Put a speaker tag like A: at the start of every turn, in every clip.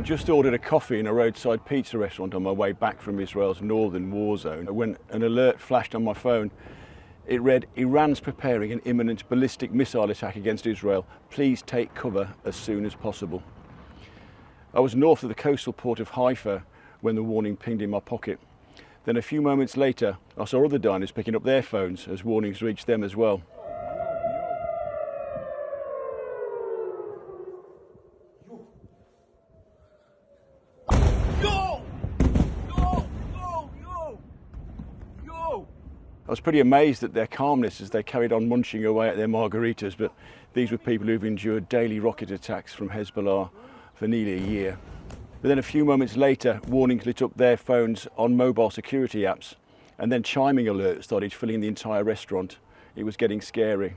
A: just ordered a coffee in a roadside pizza restaurant on my way back from Israel's northern war zone when an alert flashed on my phone. It read, "Iran's preparing an imminent ballistic missile attack against Israel. Please take cover as soon as possible." I was north of the coastal port of Haifa when the warning pinged in my pocket. Then a few moments later, I saw other diners picking up their phones as warnings reached them as well. I was pretty amazed at their calmness as they carried on munching away at their margaritas, but these were people who've endured daily rocket attacks from Hezbollah for nearly a year. But then a few moments later, warnings lit up their phones on mobile security apps, and then chiming alerts started filling the entire restaurant. It was getting scary.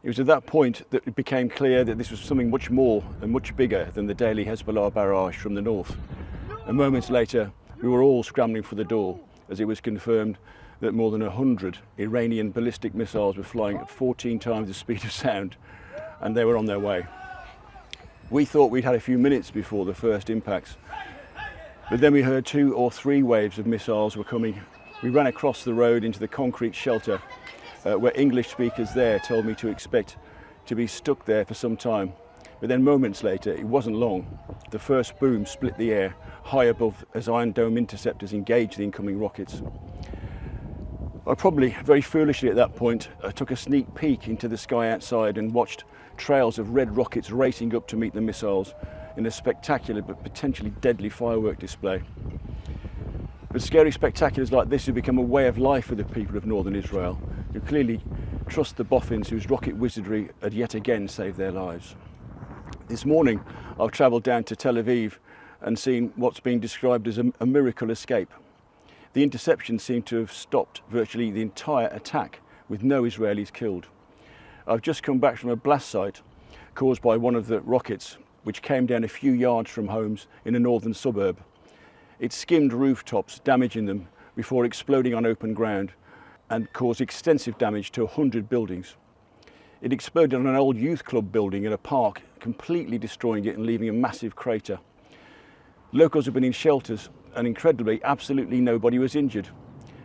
A: It was at that point that it became clear that this was something much more and much bigger than the daily Hezbollah barrage from the north. And moments later, we were all scrambling for the door as it was confirmed that more than 100 Iranian ballistic missiles were flying at 14 times the speed of sound, and they were on their way. We thought we'd had a few minutes before the first impacts, but then we heard 2 or 3 waves of missiles were coming. We ran across the road into the concrete shelter where English speakers there told me to expect to be stuck there for some time. But then moments later, it wasn't long, the first boom split the air high above as Iron Dome interceptors engaged the incoming rockets. I probably, very foolishly at that point, took a sneak peek into the sky outside and watched trails of red rockets racing up to meet the missiles in a spectacular but potentially deadly firework display. But scary spectaculars like this have become a way of life for the people of northern Israel, who clearly trust the boffins whose rocket wizardry had yet again saved their lives. This morning I've travelled down to Tel Aviv and seen what's been described as a miracle escape. The interception seemed to have stopped virtually the entire attack, with no Israelis killed. I've just come back from a blast site caused by one of the rockets, which came down a few yards from homes in a northern suburb. It skimmed rooftops, damaging them before exploding on open ground and caused extensive damage to 100 buildings. It exploded on an old youth club building in a park, completely destroying it and leaving a massive crater. Locals have been in shelters, and incredibly, absolutely nobody was injured.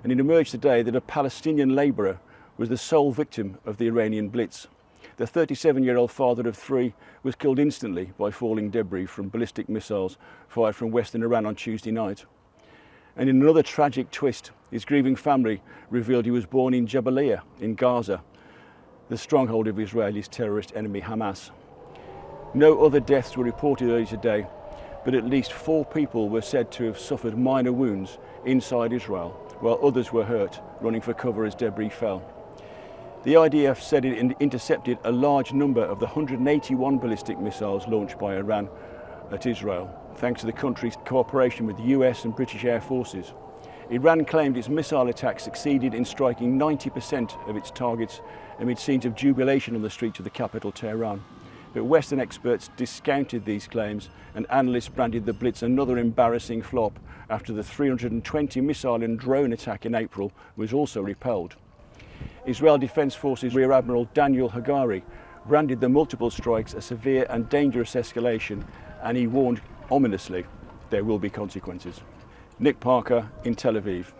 A: And it emerged today that a Palestinian labourer was the sole victim of the Iranian blitz. The 37-year-old father of 3 was killed instantly by falling debris from ballistic missiles fired from western Iran on Tuesday night. And in another tragic twist, his grieving family revealed he was born in Jabalia in Gaza, the stronghold of Israel's terrorist enemy Hamas. No other deaths were reported earlier today, but at least 4 people were said to have suffered minor wounds inside Israel, while others were hurt, running for cover as debris fell. The IDF said it intercepted a large number of the 181 ballistic missiles launched by Iran at Israel, thanks to the country's cooperation with the US and British Air Forces. Iran claimed its missile attack succeeded in striking 90% of its targets amid scenes of jubilation on the streets of the capital, Tehran. But Western experts discounted these claims, and analysts branded the blitz another embarrassing flop after the 320 missile and drone attack in April was also repelled. Israel Defense Forces Rear Admiral Daniel Hagari branded the multiple strikes a severe and dangerous escalation, and he warned ominously there will be consequences. Nick Parker in Tel Aviv.